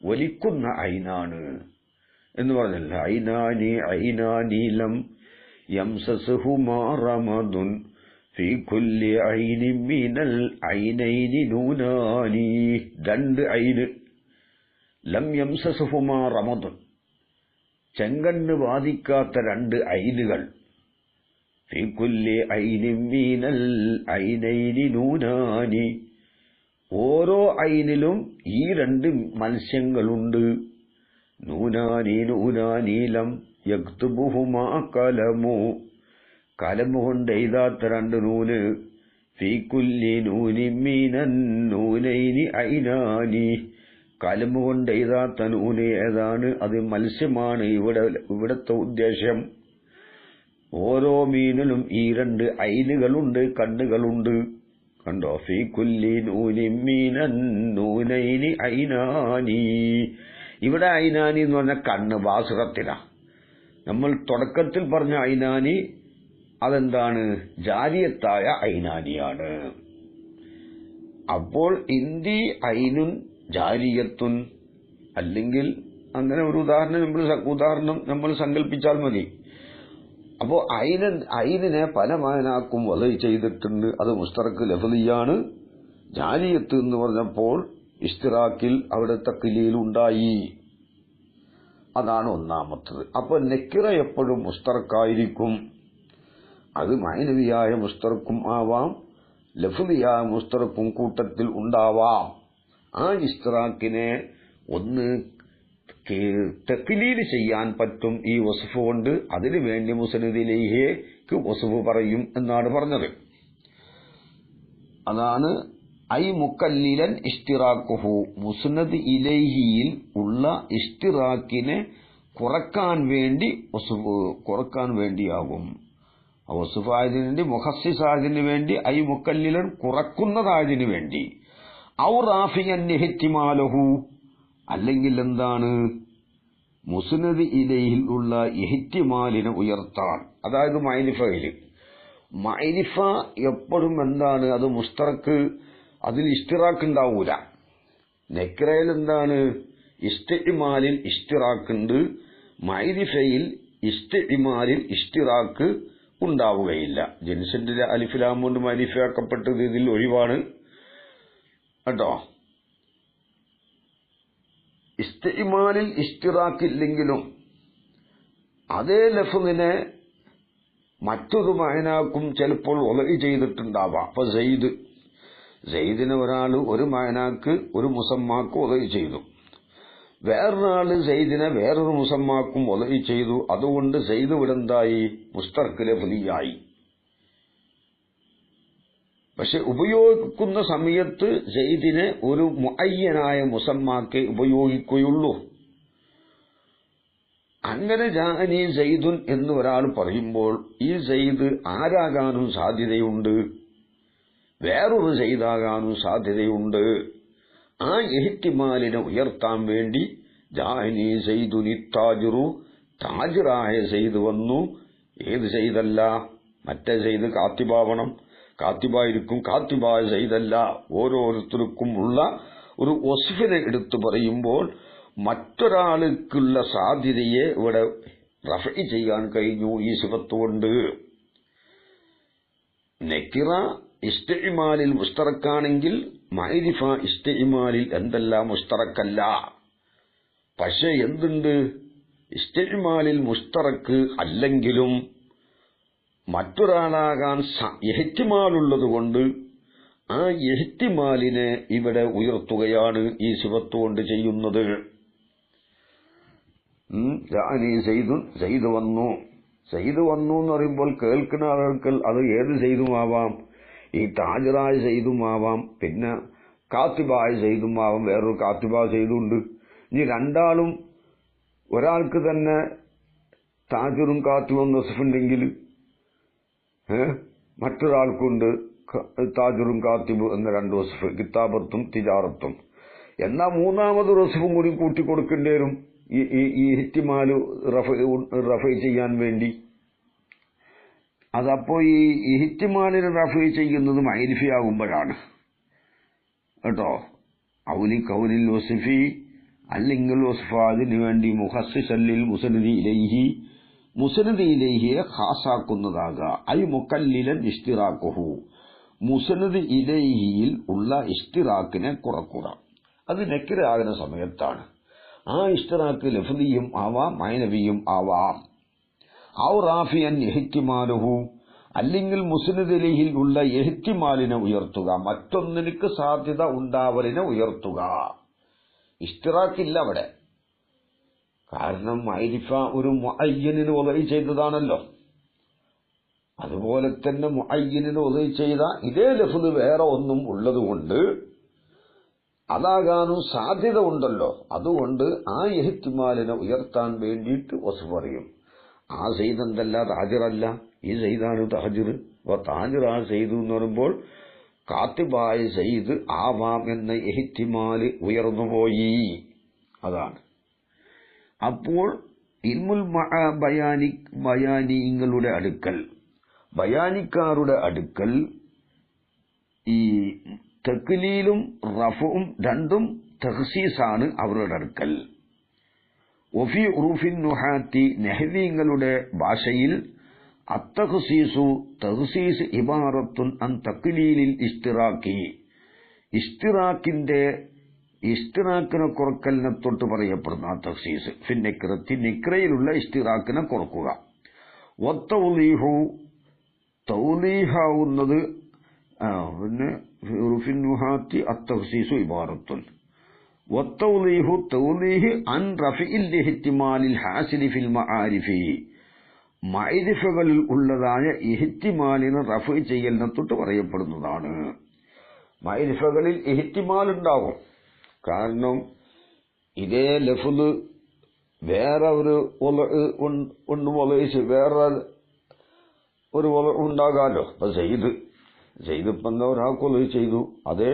ഒലിക്കുന്ന ഐനാണ് എന്ന് പറഞ്ഞല്ല. ഐനാനി ലം യംസസുഹുമാ റമദുൻ ഫീ കുല്ലി ഐനിൻ മിനൽ ഐനൈനി നൂനാനി. രണ്ട് ഐന്. ലം യംസസുഹുമാ റമദുൻ, ചെങ്കണ്ണ് ബാധിക്കാത്ത രണ്ട് ഐനുകൾ. ഫീ കുല്ലി ഐനിൻ മിനൽ ഐനൈനി നൂനാനി, ഓരോ ഐനിലും ഈ രണ്ട് മത്സ്യങ്ങളുണ്ട്. നൂനാനി നൂനാനീലം യക്തുബുഹുമാ കലമു, കലമു കൊണ്ട് എഴുതാത്ത രണ്ട് നൂന്. ഫീ കുല്ലി നൂനിൻ മിനൻ നൂനൈനി ഐനാനി, കലമു കൊണ്ട് എഴുതാത്ത നൂന് ഏതാണ്? അത് മത്സ്യമാണ് ഇവിടത്തെ ഉദ്ദേശം. ഓരോ മീനിലും ഈ രണ്ട് ഐനുകളുണ്ട്, കണ്ണുകളുണ്ട്. കണ്ടോ, ഫീ കുല്ലി നൂനിൻ മിനൻ നൂനൈനി ഐനാനി. ഇവിടെ ഐനാനി എന്ന് പറഞ്ഞ കണ്ണ് ബാസുറത്തിലാ. നമ്മൾ തുടക്കത്തിൽ പറഞ്ഞ ഐനാനി അതെന്താണ്? ജാരിയത്തായ ഐനാനിയാണ്. അപ്പോൾ ഇന്ദി ഐനുൻ ജാരിയത്തുൻ, അല്ലെങ്കിൽ അങ്ങനെ ഒരു ഉദാഹരണം നമ്മൾ സങ്കല്പിച്ചാൽ മതി. അപ്പോ ഐനിനെ പല മാനാക്കും വധ ചെയ്തിട്ടുണ്ട്. അത് മുസ്തറക്ക് ലഫ്ളിയാണ്. ജാരിയത്ത് എന്ന് പറഞ്ഞപ്പോൾ ഇസ്തിറാക്കിൽ അവിടെ തഖ്ലീൽ ഉണ്ടായി. അതാണ് ഒന്നാമത്തത്. അപ്പൊ നെക്കിറ എപ്പോഴും മുസ്തറക്കായിരിക്കും. അത് മൈനവിയായ മുസ്തറക്കും ആവാം, ലഫ്ളിയായ മുസ്തറക്കും കൂട്ടത്തിൽ ഉണ്ടാവാം. ആ ഇസ്തിറാക്കിനെ ഒന്ന് തഖ്ലീൽ ചെയ്യാൻ പറ്റും ഈ വസ്ഫ് കൊണ്ട്. അതിനു വേണ്ടി മുസ്നദ് ഇലൈഹിക്ക് വസ്ഫ് പറയും എന്നാണ് പറഞ്ഞത്. അതാണ് ഐ മുക്കല്ലിലൻ ഇഷ്തിറാഖുഹു, മുസ്നദ് ഇലൈഹിയിൽ ഉള്ള ഇഷ്തിറാക്കിനെ കുറക്കാൻ വേണ്ടിയാകും. വസ്ഫായതിനു വേണ്ടി, മുഖസ്സിസായതിനു വേണ്ടി, ഐ മുക്കല്ലിലൻ കുറക്കുന്നതായതിനു വേണ്ടി. ഔ റാഫിയൻ ഇഹ്തിമാലഹു, അല്ലെങ്കിൽ എന്താണ്? മുസ്നദ് ഇലൈഹിൽ ഉള്ള ഇഹ്തിമാലിനെ ഉയർത്താൻ. അതായത് മഅരിഫ എപ്പോഴും എന്താണ്? അത് മുസ്തറക്ക്, അതിൽ ഇഷ്തിറാക്ക് ഉണ്ടാവൂല. നെക്രയിൽ എന്താണ്? ഇസ്തിഇമാലിൽ ഇഷ്തിറാക്കുണ്ട്. മഅരിഫയിൽ ഇസ്തിഇമാലിൽ ഇഷ്തിറാക്ക് ഉണ്ടാവുകയില്ല. ജിൻസിന്റെ അലിഫിലാം കൊണ്ട് മഅരിഫയാക്കപ്പെട്ടത് ഇതിൽ ഒഴിവാണ് കേട്ടോ. ഇസ്തിഇമാലിൽ ഇഷ്തിറാക്കില്ലെങ്കിലും അതേ ലഫ്ളിനെ മറ്റൊരു മഅനാക്കും ചിലപ്പോൾ വലഇ ചെയ്തിട്ടുണ്ടാവാം. അപ്പൊ സെയ്ദിനെ ഒരാൾ ഒരു മഅനാക്ക് ഒരു മുസമ്മാക്ക് വലഇ ചെയ്തു, വേറൊരാള് സെയ്ദിനെ വേറൊരു മുസമ്മാക്കും വലഇ ചെയ്തു. അതുകൊണ്ട് സെയ്ദ് ഇവിടെ എന്തായി? മുസ്തറക്ക് ലഫ്ളിയായി. പക്ഷെ ഉപയോഗിക്കുന്ന സമയത്ത് സെയ്ദിനെ ഒരു മുഅയ്യനായ മുസമ്മാക്കെ ഉപയോഗിക്കുകയുള്ളൂ. അങ്ങനെ ജാഅനി സെയ്ദുൻ എന്ന് ഒരാൾ പറയുമ്പോൾ ഈ സെയ്ദ് ആരാകാനും സാധ്യതയുണ്ട്, വേറൊരു സെയ്ദാകാനും സാധ്യതയുണ്ട്. ആ ഇഹ്തിമാലിനെ ഉയർത്താൻ വേണ്ടി ജാഅനി സെയ്ദുനി താജിറു, താജിറായ സെയ്ദ് വന്നു. ഏത് സെയ്ദല്ല? മറ്റേ സെയ്ദ് കാത്തിബാവണം, കാത്തിബായിരിക്കും. കാത്തിബായ സെയ്ദല്ല. ഓരോരുത്തർക്കും ഉള്ള ഒരു വസ്ഫിനെ എടുത്തു പറയുമ്പോൾ മറ്റൊരാൾക്കുള്ള സാധ്യതയെ ഇവിടെ റഫഇ ചെയ്യാൻ കഴിഞ്ഞു ഈ സിഫത്ത് കൊണ്ട്. നെക്കിറ ഇസ്തിഇമാലിൽ മുസ്തറക്കാണെങ്കിൽ മഅരിഫ ഇസ്തിഇമാലിൽ എന്തെല്ലാം മുസ്തറക്കല്ല. പക്ഷെ എന്തുണ്ട്? ഇസ്തിഇമാലിൽ മുസ്തറക്ക് അല്ലെങ്കിലും മറ്റൊരാളാകാൻ ഇഹ്തിമാലുള്ളതുകൊണ്ട് ആ ഇഹ്തിമാലിനെ ഇവിടെ ഉയർത്തുകയാണ് ഈ സിഫത്ത് കൊണ്ട് ചെയ്യുന്നത്. സെയ്ദ് വന്നു എന്ന് പറയുമ്പോൾ കേൾക്കുന്ന ആളുകൾക്ക് അത് ഏത് സെയ്ദുമാവാം? ഈ താജിറായ സെയ്ദുമാവാം, പിന്നെ കാത്തിബായ സെയ്ദുമാവാം, വേറൊരു കാത്തിബാ സെയ്ദുണ്ട്. ഇനി രണ്ടാളും ഒരാൾക്ക് തന്നെ താജിറും കാത്തിബും വസ്ഫുണ്ടെങ്കിൽ മറ്റൊരാൾക്കുണ്ട് താജിറും കാത്തിബ് എന്ന രണ്ട് വസ്ഫ്, കിതാബത്തും തിജാറത്തും. എന്നാൽ മൂന്നാമത് വസ്ഫും കൂടി കൂട്ടിക്കൊടുക്കേണ്ടി വരും ഈ ഇഹ്തിമാല് റഫഇ ചെയ്യാൻ വേണ്ടി. അതപ്പോ ഈ ഇഹ്തിമാലിനെ റഫഇ ചെയ്യുന്നത് മഅരിഫയാകുമ്പോഴാണ് കേട്ടോ. ഔലി കൗലിൽ വസ്ഫി, അല്ലെങ്കിൽ വസ്ഫാദിന് വേണ്ടി മുഖസ്സിസല്ലിൽ മുസ്നദ് ഇലൈഹിയെ ഖാസാക്കുന്നതാകാ. ഐ മുക്കല്ലിലൻ ഇഷ്തിറാഖുഹു, മുസ്നദ് ഇലൈഹിയിൽ ഉള്ള ഇഷ്തിറാക്കിനെ കുറക്കുക. അത് നെക്കിറാകുന്ന സമയത്താണ്. ആ ഇഷ്തിറാക്ക് ലഫ്ളിയും ആവാം, മഅനവിയും ആവാം. ഔ റാഫിയൻ ഇഹ്തിമാലുഹു, അല്ലെങ്കിൽ മുസ്നദ് ഇലൈഹിൽ ഉള്ള ഇഹ്തിമാലിനെ ഉയർത്തുക, മറ്റൊന്നിലേക്ക് സാധ്യത ഉണ്ടാവലിനെ ഉയർത്തുക. ഇഷ്തിറാക്കില്ല അവിടെ. കാരണം മഅരിഫ ഒരു മുഅയ്യനിന് വലഇ ചെയ്തതാണല്ലോ. അതുപോലെ തന്നെ മുഅയ്യനിന് വലഇ ചെയ്ത ഇതേ ലഫ്ള് വേറെ ഒന്നും ഉള്ളതുകൊണ്ട് അതാകാനും സാധ്യത ഉണ്ടല്ലോ. അതുകൊണ്ട് ആ ഇഹ്തിമാലിനെ ഉയർത്താൻ വേണ്ടിയിട്ട് വസ്ഫ് പറയും. ആ സെയ്ദ് എന്തല്ല? താജിറല്ല. ഈ സെയ്ദാണ് താജിർ. അപ്പൊ താജിർ ആ സെയ്ദ് എന്ന് പറയുമ്പോൾ കാത്തിബായ സയ്യിദ് ആവാം എന്ന ഇഹ്തിമാല് ഉയർന്നുപോയി. അതാണ്. അപ്പോൾ ഇൽമുൽ ബയാനിങ്ങളുടെ അടുക്കൽ, ബയാനിക്കാരുടെ അടുക്കൽ ഈ തക്ലീലും റഫും രണ്ടും തഖ്സീസാണ് അവരുടെ അടുക്കൽ. വഫി ഉറൂഫിൻ നുഹാത്തി, നഹ്വീങ്ങളുടെ ഭാഷയിൽ അത്തഖ്സീസു തഖ്സീസ് ഇബാറത്തുൻ അൻ തഖ്ലീലിൽ ഇഷ്തിറാക്കി, ഇഷ്തിറാക്കിനെ കുറക്കലിനെ തൊട്ട് പറയപ്പെടുന്ന ആ തഖ്സീസ് ഫിന്നിക്രത്തി, നിക്രയിലുള്ള ഇഷ്തിറാക്കിനെ കുറക്കുക. വത്തൗലീഹു, തൗലീഹാവുന്നത് പിന്നെ ഉറൂഫിൻ നുഹാത്തി അത്തഖ്സീസു ഇബാറത്തുൻ വത്തൗലീഹു തൗലീഹ് അൻ റഫിഇൽ ഇഹ്തിമാലിൽ ഹാസിലി ഫിൽ മആരിഫി, മഅരിഫകളിൽ ഉള്ളതായ ഇഹ്തിമാലിനെ റഫ് ചെയ്യലിനെ തൊട്ട് പറയപ്പെടുന്നതാണ്. മഅരിഫകളിൽ ഇഹ്തിമാൽ ഉണ്ടാകും. കാരണം ഇതേ ലഫ്ള് വേറെ ഒരു ഒന്ന് വലയിച്ച് വേറെ ഒരു ഉണ്ടാകാമല്ലോ. അപ്പൊ സെയ്ദ് ഇപ്പൊ എന്താ ഒരാൾക്ക് വലയി ചെയ്തു, അതേ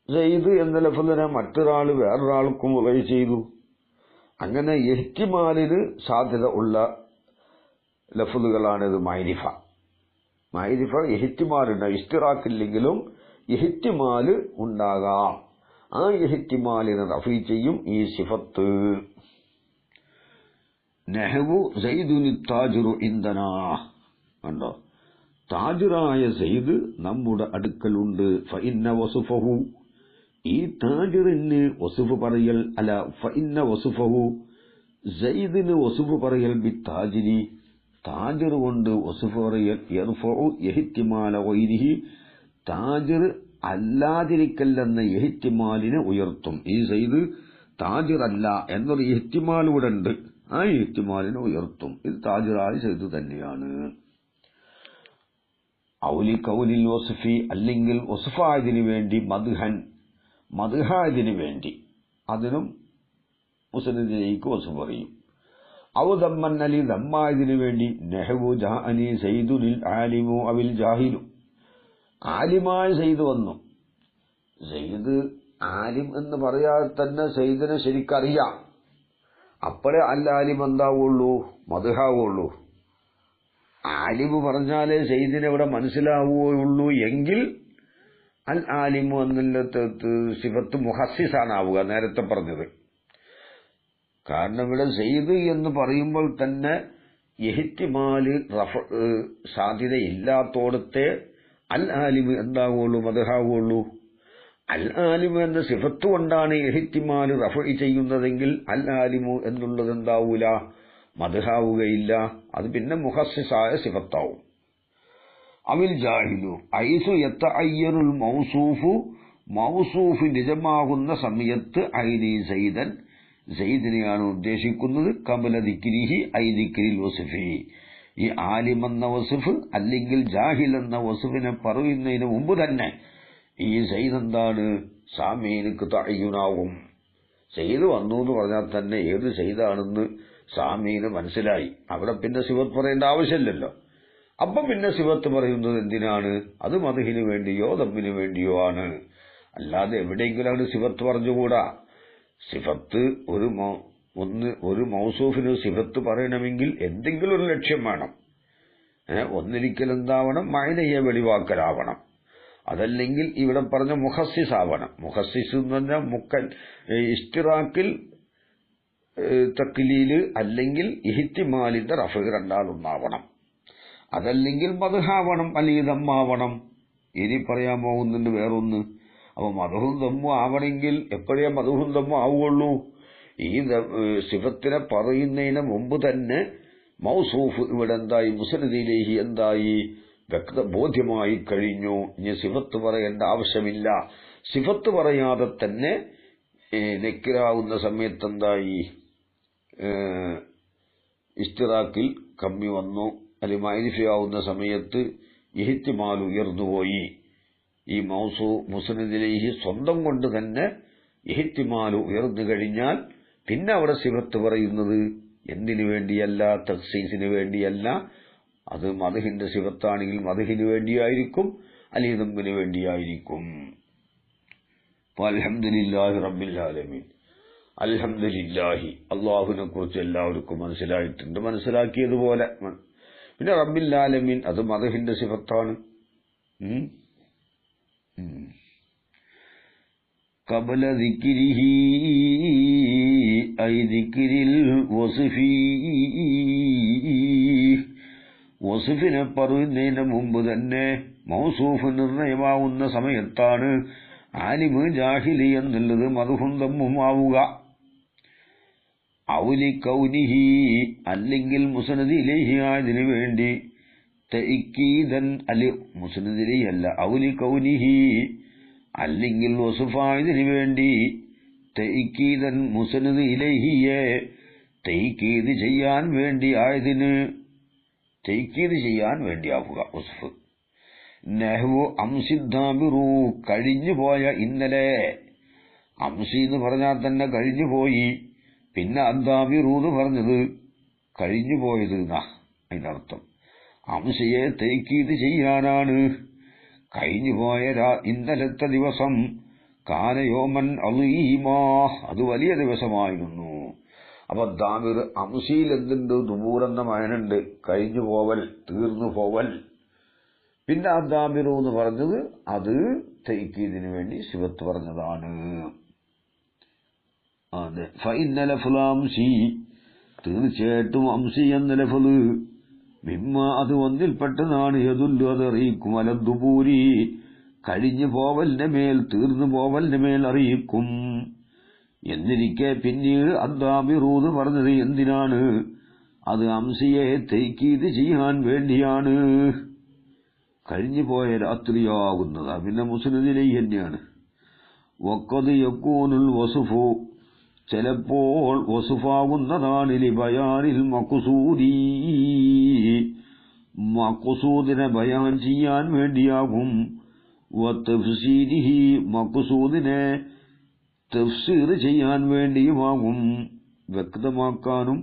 സെയ്ദ് എന്ന ലഫ്ളിനെ മറ്റൊരാൾ വേറൊരാൾക്കും വലയി ചെയ്തു. അങ്ങനെ ഇഹ്തിമാലിന് സാധ്യത ഉള്ള ലഫ്ളുകളാണിത്. മഅരിഫ ഇഹ്തിമാലുണ്ട്, ഇഷ്തിറാക്കില്ലെങ്കിലും ഇഹ്തിമാല് ഉണ്ടാകാം. ആ ഇഹ്തിമാലിനെ റഫീ ചെയ്യും ഈ സിഫത്ത്. നഹ്വു സയ്യിദുനി താജിറു ഇൻദനാ, കണ്ടോ, താജിറായ സയ്യിദ് നമ്മുടെ അടുക്കലുണ്ട്. ഫഇന്ന വസുഫഹു, ഈ താജിറിന് വസുഫ് പറയൽ, അല്ല ഫഇന്ന വസുഫഹു, സയ്യിദിന് വസുഫ് പറയൽ ബിത്താജിരി, താജിർ കൊണ്ട് വസുഫ് പറയൽ, യർഫഉ ഇഹ്തിമാല ഗൈരിഹി, താജിർ അല്ലാതിരിക്കല്ലെന്ന ഇഹ്തിമാലിനെ ഉയർത്തും. ഈ സയ്യിദ് താജിർ അല്ല എന്നൊരു ഇഹ്തിമാൽ ഇവിടെ ഉണ്ട്, ആ ഇഹ്തിമാലിനെ ഉയർത്തും. ഇത് താജിറായ സയ്യിദ് തന്നെയാണ്. ഔലി കൗലിൽ വസ്ഫി, അല്ലെങ്കിൽ വസ്ഫായതിനു വേണ്ടി, മദ്ഹായതിനു വേണ്ടി, അതിനും മുസ്നദിലേക്ക് വസ്ഫ് പറയും. ഔ ദമ്മൻ അലി, ദമ്മായതിനു വേണ്ടി, നഹ്വു ജാഅനി സയ്യിദുൽ ആലിമു അവിൽ ജാഹിലു, ആലിമായ സയ്യിദ് വന്നു. സയ്യിദ് ആലിം എന്ന് പറയാതെ തന്നെ സയ്യിദിനെ ശരിക്കറിയാം. അപ്പോഴേ അൽ ആലിം എന്താവുള്ളൂ, മദ്ഹാവുള്ളൂ. ആലിമ് പറഞ്ഞാലേ സയ്യിദിനെ ഇവിടെ മനസ്സിലാവുകയുള്ളൂ എങ്കിൽ അൽ ആലിമു എന്നുള്ള സിഫത്ത് മുഹസ്സിസാണ് ആവുക, നേരത്തെ പറഞ്ഞത്. കാരണം ഇവിടെ സയ്യിദ് എന്ന് പറയുമ്പോൾ തന്നെ ഇഹ്തിമാല് സാധ്യതയില്ലാത്തോടത്തെ അൽ ആലിമ് എന്താവുള്ളൂ, മദ്ഹാവുള്ളൂ. അൽ ആലിമു എന്ന സിഫത്ത് കൊണ്ടാണ് ഇഹ്തിമാല് റഫഇ ചെയ്യുന്നതെങ്കിൽ അൽ ആലിമു എന്നുള്ളത് എന്താവൂല, മദ്ഹാവുകയില്ല. അത് പിന്നെ മുഹസ്സിസായ സിഫത്താവും. അവിൽ ജാഹിലു ഐസു യതഅയ്യനുൽ മൗസൂഫു, മൗസൂഫ് നിജമാകുന്ന സമയത്ത് ഐനി സയ്യിദൻ, സയ്യിദിനെയാണ് ഉദ്ദേശിക്കുന്നത്. ഖബല ദിക്രിഹി ഐ ദിക്രിൽ വസ്ഫി, ഈ ആലിം എന്ന വസ്ഫ് അല്ലെങ്കിൽ ജാഹിൽ എന്ന വസ്ഫിനെ പറയുന്നതിന് മുമ്പ് തന്നെ ഈ സയ്യിദ് എന്താണ്, സാമീനിക്ക് തഅയ്യുനാവും. സയ്യിദ് വന്നു എന്ന് പറഞ്ഞാൽ തന്നെ ഏത് സയ്യിദാണെന്ന് സാമീന് മനസ്സിലായി. അവിടെ പിന്നെ സിഫത്ത് പറയേണ്ട ആവശ്യമില്ലല്ലോ. അപ്പം പിന്നെ സിഫത്ത് പറയുന്നത് എന്തിനാണ്? അത് മദ്ഹിന് വേണ്ടിയോ ദമ്മിന് വേണ്ടിയോ ആണ്. അല്ലാതെ എവിടെയെങ്കിലും അവിടെ സിഫത്ത് പറഞ്ഞുകൂടാ. സിഫത്ത് ഒരു മൗസൂഫിന് സിഫത്ത് പറയണമെങ്കിൽ എന്തെങ്കിലും ഒരു ലക്ഷ്യം വേണം. ഒന്നിരിക്കൽ എന്താവണം, മഅനയെ വെളിവാക്കലാവണം. അതല്ലെങ്കിൽ ഇവിടെ പറഞ്ഞ മുഹസ്സിസ് ആവണം. മുഹസ്സിസ് എന്ന് പറഞ്ഞാൽ ഇഷ്തിറാക്കിൽ തഖ്ലീല് അല്ലെങ്കിൽ ഇഹ്തിമാലിന്റെ റഫ് രണ്ടാളൊന്നാവണം. അതല്ലെങ്കിൽ മദ്ഹാവണം അല്ലെങ്കിൽ ദമ്മാവണം. ഇനി പറയാൻ പോകുന്നുണ്ട് വേറൊന്ന്. അപ്പൊ മദ്ഹും ദമ്മും ആവണമെങ്കിൽ എപ്പോഴേ മദ്ഹും ദമ്മും ആവുകയുള്ളൂ. ഈ സിഫത്തിനെ പറയുന്നതിന് മുമ്പ് തന്നെ മൗസൂഫ് ഇവിടെ എന്തായി, മുസ്നദിലേഹി എന്തായി, ബോധ്യമായി കഴിഞ്ഞു. ഇനി സിഫത്ത് പറയേണ്ട ആവശ്യമില്ല. സിഫത്ത് പറയാതെ തന്നെ നെക്കിറാവുന്ന സമയത്ത് എന്തായി, ഇഷ്തിറാക്കിൽ കമ്മി വന്നു. അല്ലെങ്കിൽ മഅരിഫയാവുന്ന സമയത്ത് ഇഹ്തിമാൽ ഉയർന്നുപോയി. ഈ മുസ്നദിലേഹി സ്വന്തം കൊണ്ട് തന്നെ ഇഹ്തിമാൽ ഉയർന്നു കഴിഞ്ഞാൽ പിന്നെ അവിടെ സിഫത്ത് പറയുന്നത് എന്തിനു വേണ്ടിയല്ല, തഖ്സീസിന് വേണ്ടിയല്ല. അത് മദ്ഹിന്റെ സിഫത്താണെങ്കിൽ മദ്ഹിന് വേണ്ടിയായിരിക്കും. അല്ലെങ്കിൽ ദമ്മിന് വേണ്ടിയായിരിക്കും. അൽഹംദുലില്ലാഹി റബ്ബിൽ ആലമീൻ. അൽഹംദുലില്ലാഹി, അള്ളാഹുവിനെ കുറിച്ച് എല്ലാവർക്കും മനസ്സിലായിട്ടുണ്ട്, മനസ്സിലാക്കിയതുപോലെ. പിന്നെ റബ്ബിൽ ആലമീൻ അത് മദഹിന്റെ സിഫത്താണ്. ഖബല ദിക്രിഹി ഐ ദിക്രിൽ വസ്ഫി, വസ്ഫിനെ പറയുന്നതിന് മുമ്പ് തന്നെ മൗസൂഫ് നിർണയമാവുന്ന സമയത്താണ് ആലിമ് ജാഹിലി എന്നുള്ളത് മദ്ഹും ദമ്മുമാവുക. ഔലി കൗനിഹി, അല്ലെങ്കിൽ മുസ്നദ് ഇലൈഹി ആയതിനു വേണ്ടി തഅക്കീദൻ, അല്ലെ മുസ്നദ് ഇലൈഹി അല്ല, ഔലി കൗനിഹി, അല്ലെങ്കിൽ വസ്ഫായതിനു വേണ്ടി തഅക്കീദൻ മുസ്നദ് ഇലൈഹിയെ തഅക്കീദ് ചെയ്യാൻ വേണ്ടി ആയതിന് തഅക്കീദ് ചെയ്യാൻ വേണ്ടിയാവുക വസ്ഫ്. നഹ്വു അംസിദ്ദാബിറു, കഴിഞ്ഞുപോയ ഇന്നലെ. അംസി എന്ന് പറഞ്ഞാൽ തന്നെ കഴിഞ്ഞുപോയി. പിന്നെ അദ്ദാബിറു എന്ന് പറഞ്ഞത് കഴിഞ്ഞുപോയത് എന്നാ അതിനർത്ഥം. അംസയെ തഅക്കീദ് ചെയ്യാനാണ്. കഴിഞ്ഞുപോയ ഇന്നലത്തെ ദിവസം കാനയോമൻ അളീമാ, അത് വലിയ ദിവസമായിരുന്നു. അപ്പൊ ദാബിർ അംസിയിൽ എന്തുണ്ട്? ദുബൂർ എന്ന മയനുണ്ട്, കഴിഞ്ഞു പോവൽ, തീർന്നു പോവൽ. പിന്നെ അദ്ദാബിറു എന്ന് പറഞ്ഞത് അത് തഅക്കീദിന് വേണ്ടി സിഫത്ത് പറഞ്ഞതാണ്. അതെ, ഫഇന്ന ലഫ്ള അംസി, തീർച്ചയായിട്ടും അംസി എന്ന ലഫ്ള് മിമ്മ, അത് ഒന്നിൽപ്പെട്ടതാണ്. യദുല്ലു, അത് അറിയിക്കും. അലദ്ദുബൂരി, കഴിഞ്ഞു പോവലിന്റെ മേൽ, തീർന്നു പോവലിന്റെ മേൽ അറിയിക്കും. എന്നിരിക്കെ പിന്നീട് അദ്ദാബിറു എന്ന് പറഞ്ഞത് എന്തിനാണ്? അത് അംസിയെ തഅക്കീദ് ചെയ്യാൻ വേണ്ടിയാണ്. കഴിഞ്ഞുപോയ രാത്രിയാകുന്നത് പിന്നെ മുസ്നദ് ഇലൈഹി തന്നെയാണ്. വഖദ് യകൂനുൽ വസ്ഫു, ചിലപ്പോൾ വസ്ഫാകുന്നതാണ്. ലിബയാനിൽ മഖ്സൂദി, മഖ്സൂദിനെ ബയാൻ ചെയ്യാൻ വേണ്ടിയാകും. വതഫ്സീരിഹി, മഖ്സൂദിനെ തഫ്സീർ ചെയ്യാൻ വേണ്ടിയുമാകും, വ്യക്തമാക്കാനും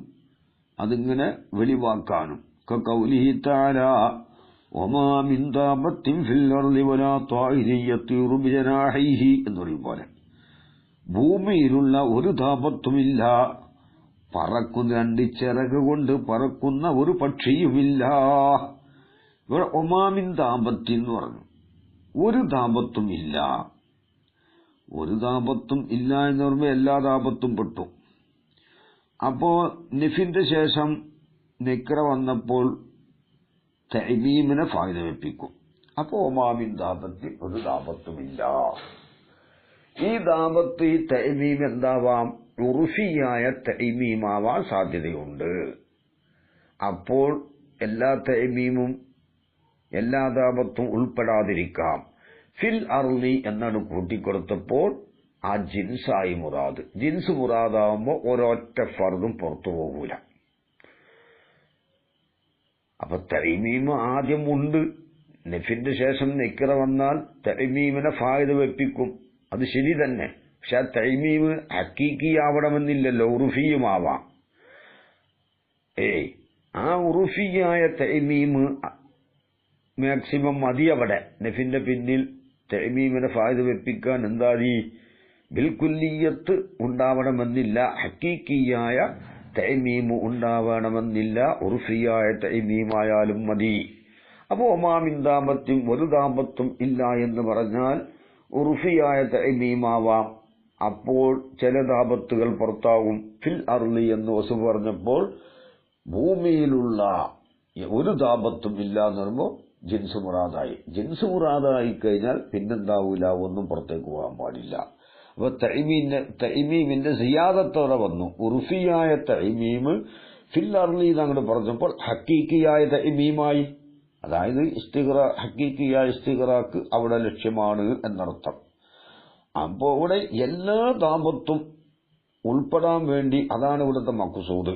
അതിങ്ങനെ വെളിവാക്കാനും. കഖൗലിഹി തആല വമാ മിൻ ദാബത്തിൻ ഫിൽ അർളി വലാ ത്വാഇരിൻ യതീറു ബിജനാഹിഹി എന്ന് പറയും പോലെ, ഭൂമിയിലുള്ള ഒരു ദാബത്തുമില്ല, പറക്കുന്ന രണ്ട് ചിറക് കൊണ്ട് പറക്കുന്ന ഒരു പക്ഷിയുമില്ല. ഇവിടെ വമാ മിൻ ദാബത്തിൻ എന്ന് പറഞ്ഞു, ഒരു ദാബത്തും ഇല്ല. ഒരു ദാബത്തും ഇല്ല എന്ന് പറയുമ്പോൾ എല്ലാ ദാബത്തും പെട്ടു. അപ്പോ നഫിന്റെ ശേഷം നിക്ര വന്നപ്പോൾ തഅമീമിനെ ഫായിദ വെപ്പിക്കും. അപ്പോ വമാ മിൻ ദാബത്തിൻ, ഒരു ദാബത്തുമില്ല. ഈ ദാബത്ത്, ഈ തഅമീം എന്താവാം? ഉർഫിയായ തഅമീമാവാൻ സാധ്യതയുണ്ട്. അപ്പോൾ എല്ലാ തഅമീമും എല്ലാ ദാബത്തും ഉൾപ്പെടാതിരിക്കാം. ഫിൽ അർളി എന്നാണ് കൂട്ടിക്കൊടുത്തപ്പോൾ ആ ജിൻസായി മുറാദ്. ജിൻസ് മുറാദാവുമ്പോൾ ഒരൊറ്റ ഫർദും പുറത്തു പോകൂല. അപ്പൊ തഅമീം ആദ്യം ഉണ്ട്, നഫിന്റെ ശേഷം നിക്ര വന്നാൽ തഅമീമിനെ ഫായിദ വെപ്പിക്കും. അത് ശരി തന്നെ. പക്ഷെ ആ തഅമീം ഹഖീഖിയാവണമെന്നില്ലല്ലോ, ഉറുഫിയുമാവാം. ആ ഉറുഫിയായ തഅമീം മാക്സിമം മതി. അവിടെ നഫിന്റെ പിന്നിൽ തഅമീമിനെ ഫായിദ വെപ്പിക്കാൻ എന്തായി? ബിൽകുല്ലിയത്ത് ഉണ്ടാവണമെന്നില്ല, ഹഖീഖിയായ തഅമീം ഉണ്ടാവണമെന്നില്ല, ഉർഫിയായ തഅമീമായാലും മതി. അപ്പോ വമാ മിൻ ദാബത്തിൻ, ഒരു ദാബത്തും ഇല്ല എന്ന് പറഞ്ഞാൽ ഉർഫിയായ തഅമീമാവാം. അപ്പോൾ ചില ദാബത്തുകൾ പുറത്താകും. ഫിൽ അർളി എന്ന് വസു പറഞ്ഞപ്പോൾ ഭൂമിയിലുള്ള ഒരു ദാബത്തും ഇല്ല എന്ന് പറയുമ്പോൾ ജിൻസ് മുറാദായി. ജിൻസ് മുറാദായി കഴിഞ്ഞാൽ പിന്നെന്താവൂല, ഒന്നും പുറത്തേക്ക് പോകാൻ പാടില്ല. അപ്പൊ തഅമീമിന്റെ സിയാദത്തോടെ വന്നു. ഉർഫിയായ തഅമീം ഫിൽ അർളി എന്നങ്ങോട്ട് പറഞ്ഞപ്പോൾ ഹഖീഖിയായ തഅമീമായി. അതായത് ഹഖീഖിയായ ഇസ്തിഗ്റാഖ് അവിടെ ലക്ഷ്യമാണ് എന്നർത്ഥം. അപ്പോ ഇവിടെ എല്ലാ ദാബത്തും ഉൾപ്പെടാൻ വേണ്ടി, അതാണ് ഇവിടുത്തെ മഖ്സൂദ്.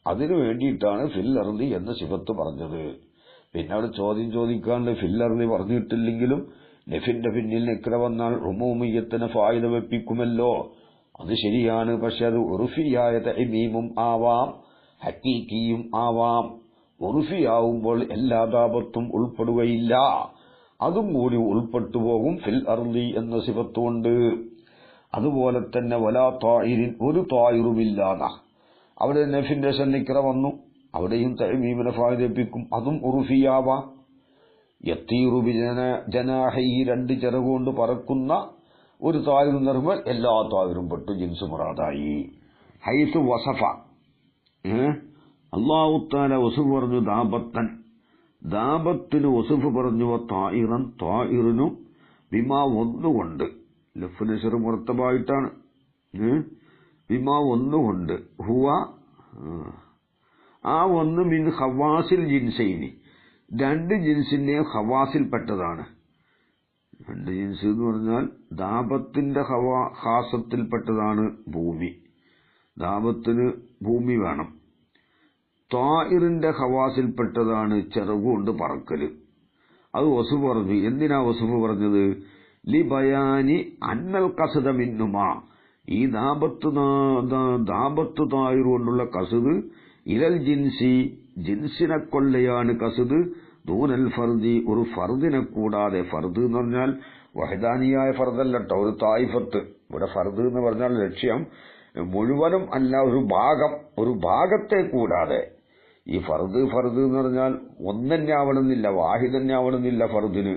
അതിനു വേണ്ടിയിട്ടാണ് ഫിൽ അർളി എന്ന സിഫത്ത് പറഞ്ഞത്. പിന്നെ അവിടെ ചോദ്യം ചോദിക്കാണ്ട് ഫിൽ അർളി പറഞ്ഞിട്ടില്ലെങ്കിലും നഫിന്റെ പിന്നിൽ നിക്ര വന്നാൽ ഉമൂമിയത്തിനെ ഫായിദ വെപ്പിക്കുമല്ലോ, അത് ശരിയാണ്. പക്ഷെ അത് ഉർഫിയായ തഅമീമും ആവാം, ഹഖീഖിയും ആവാം. ഉർഫിയാവുമ്പോൾ എല്ലാ ദാബത്തും ഉൾപ്പെടുകയില്ല. അതും കൂടി ഉൾപ്പെട്ടു പോകും ഫിൽ അർളി എന്ന സിഫത്തുകൊണ്ട്. അതുപോലെ തന്നെ വലാ ത്വായിരിൻ, ഒരു ത്വായിറുമില്ലാത. അവിടെ നഫിന്റെ സന്നിക്ര വന്നു, അവിടെയും തഅ്മീമിനെ ഫായിദപ്പിക്കും, അതും ഉറുഫിയാവാം. യത്തീറു ജനാഹി, രണ്ട് ചിറകുകൊണ്ട് പറക്കുന്ന ഒരു ത്വായിറും നിർമ്മൽ എല്ലാ ത്വായിറും പെട്ടു, ജിൻസ് മുറാദായി. ഹൈസു വസഫ, അല്ലാഹു തആല വസുഫ് പറഞ്ഞു ദാബത്തൻ, ദാബത്തിന് വസുഫ് പറഞ്ഞു ത്വായിറൻ, ത്വായിറിനും ബിമാ ഒന്നുകൊണ്ട്, ലഫ് നസ്ർ മുർത്തബായിട്ടാണ്, ബിമാ ഒന്നുകൊണ്ട്, ഹുവ ആ ഒന്ന് മിൻ ഖവാസിൽ ജിൻസൈനി, രണ്ട് ജിൻസിന്റെയും ഖവാസിൽപ്പെട്ടതാണ്. രണ്ട് ജിൻസ് എന്ന് പറഞ്ഞാൽ ദാബത്തിന്റെ ഖാസത്തിൽപ്പെട്ടതാണ് ഭൂമി, ദാബത്തിന് ഭൂമി വേണം. ത്വായിറിന്റെ ഖവാസിൽപ്പെട്ടതാണ് ചിറകുകൊണ്ട് പറക്കല്. അത് വസുഫ് പറഞ്ഞു. എന്തിനാ വസുഫ് പറഞ്ഞത്? ലി ബയാനി അന്നൽ ഖസദ മിന്നുമാ, ഈ ദാബത്ത് ത്വായിർ കൊണ്ടുള്ള കസദ് ഇലൽ ജിൻസി, ജിൻസിനെ കൊള്ളയാണ് കസദ്, ദൂനൽ ഫർദി, ഒരു ഫർദിനെ കൂടാതെ. ഫർദ് എന്ന് പറഞ്ഞാൽ വഹദാനിയായ ഫർദല്ലട്ടോ, ഒരു തായിഫത്ത്. ഇവിടെ ഫർദ് എന്ന് പറഞ്ഞാൽ ലക്ഷ്യം മുഴുവനും അല്ല, ഒരു ഭാഗം, ഒരു ഭാഗത്തെ കൂടാതെ. ഈ ഫർദ് ഫർദ് എന്ന് പറഞ്ഞാൽ ഒന്നെന്നെ ആവണമെന്നില്ല, വാഹിദന്നെ ആവണമെന്നില്ല ഫർദിന്.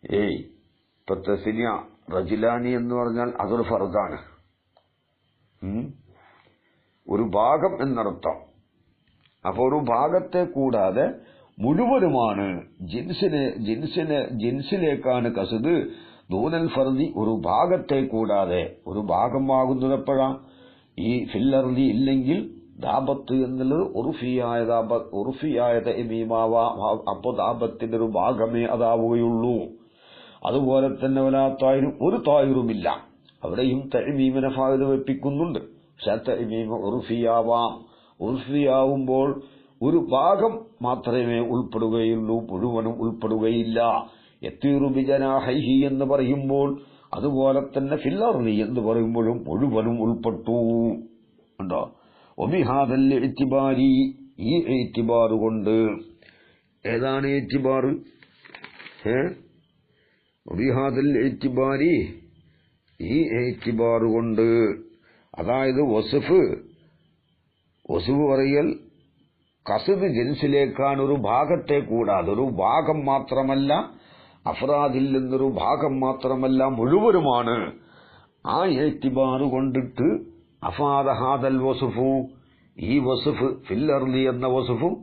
ഇപ്പൊ തസ്നിയ റജുലാനി എന്ന് പറഞ്ഞാൽ അതൊരു ഫർദാണ്, ഒരു ഭാഗം എന്നർത്ഥം. അപ്പൊ ഒരു ഭാഗത്തെ കൂടാതെ മുഴുവനുമാണ്. ജിൻസിലേക്കാണ് കസദ്, ദൂനൽ ഫർദി, ഒരു ഭാഗത്തെ കൂടാതെ. ഒരു ഭാഗമാകുന്നത് എപ്പോഴാ? ഈ ഫില്ലർദി ഇല്ലെങ്കിൽ ദാബത്ത് എന്നുള്ളത് ഉറുഫിയായ തഅ്മീമാവാ, അപ്പൊ ദാബത്തിന്റെ ഒരു ഭാഗമേ അതാവുകയുള്ളൂ. അതുപോലെ തന്നെ വലാ ത്വായിറും, ഒരു ത്വായിറുമില്ല, അവിടെയും തഅ്മീമിനെ ഫായിദ വെപ്പിക്കുന്നുണ്ട്. പക്ഷെ തഅ്മീം ഉറുഫിയാവാം. ഉറുഫിയാവുമ്പോൾ ഒരു ഭാഗം മാത്രമേ ഉൾപ്പെടുകയുള്ളൂ, മുഴുവനും ഉൾപ്പെടുകയില്ല. യത്തീറു ബിജനാഹൈഹി എന്ന് പറയുമ്പോൾ, അതുപോലെ തന്നെ ഫില്ലർദി എന്ന് പറയുമ്പോഴും മുഴുവനും ഉൾപ്പെട്ടു. ഉണ്ടോ? ഒബിഹാദൽ ഇഅ്തിബാരി, ഈ ഇഅ്തിബാർ കൊണ്ട്. ഏതാണ് ഇഅ്തിബാർ? ഒബിഹാദൽ ഇഅ്തിബാരി, ഈ ഇഅ്തിബാർ കൊണ്ട്. അതായത് വസുഫ് പറയൽ കസദ് ജിൻസിലേക്കാണ്, ഒരു ഭാഗത്തെ കൂടാതെ. ഒരു ഭാഗം മാത്രമല്ല, അഫ്രാദിൽ നിന്നൊരു ഭാഗം മാത്രമല്ല, മുഴുവനുമാണ്. ആ ഇഅ്തിബാർ കൊണ്ടിട്ട് അഫാദ ഹാദൽ വസുഫു, ഈ വസുഫ് ഫില്ലർലി എന്ന വസുഫും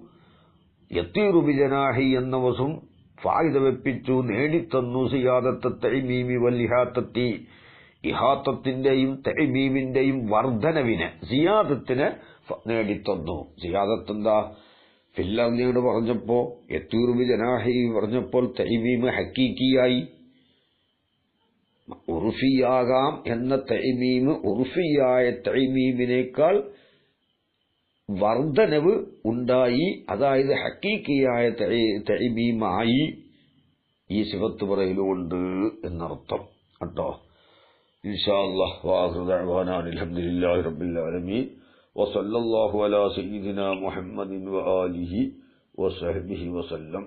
യത്തീറു ബിജനാഹി എന്ന വസും ഫായിദ വെപ്പിച്ചു, നേടിത്തന്നു. സിയാദത്ത തഅ്മീമി വൽ ഇഹാത്തത്തി, ഇഹാത്തത്തിന്റെയും തഅ്മീമിന്റെയും വർധനവിനെ, സിയാദത്തിനെ നേടിത്തന്നു. സിയാദത്ത് എന്താ? ഫില്ലർലിയോട് പറഞ്ഞപ്പോ, യത്തീറു ബിജനാഹി പറഞ്ഞപ്പോൾ തഅ്മീം ഹക്കീക്കിയായി. ഉറുഫിയാകാം എന്ന തഅ്മീം ഉറുഫിയായ തഅ്മീമിനേക്കാൾ വർധനവ് ഉണ്ടായി, അതായത് ഹക്കീക്കിയായ തഅ്മീമായി ഈ സിഫത്ത് പറയലുകൊണ്ട് എന്നർത്ഥം കേട്ടോ. ഇൻഷാ അല്ലാഹ് വആഖിറു ദഅ്വാനാ അൽഹംദുലില്ലാഹി റബ്ബിൽ ആലമീൻ വസല്ലല്ലാഹു അലാ സയ്യിദിനാ മുഹമ്മദിൻ വആലിഹി വസഹ്ബിഹി വസല്ലം.